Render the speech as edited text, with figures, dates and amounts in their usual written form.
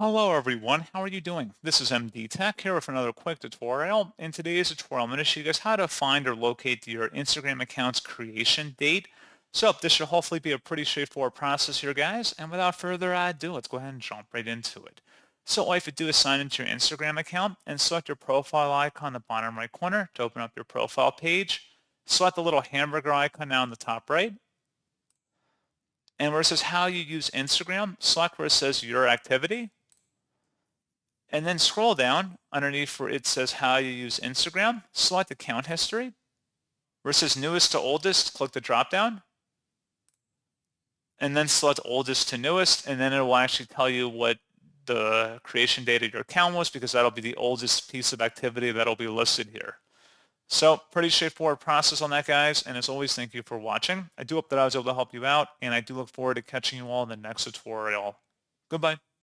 Hello everyone, how are you doing? This is MD Tech here with another quick tutorial. In today's tutorial, I'm going to show you guys how to find or locate your Instagram account's creation date. So this should hopefully be a pretty straightforward process here, guys. And without further ado, let's go ahead and jump right into it. So all you have to do is sign into your Instagram account and select your profile icon in the bottom right corner to open up your profile page. Select the little hamburger icon now in the top right. And where it says how you use Instagram, select where it says your activity. And then scroll down underneath where it says how you use Instagram, select account history. Where it says newest to oldest, click the drop down and then select oldest to newest, and then it will actually tell you what the creation date of your account was because that'll be the oldest piece of activity that'll be listed here. So pretty straightforward process on that, guys. And as always, thank you for watching. I do hope that I was able to help you out, and I do look forward to catching you all in the next tutorial. Goodbye.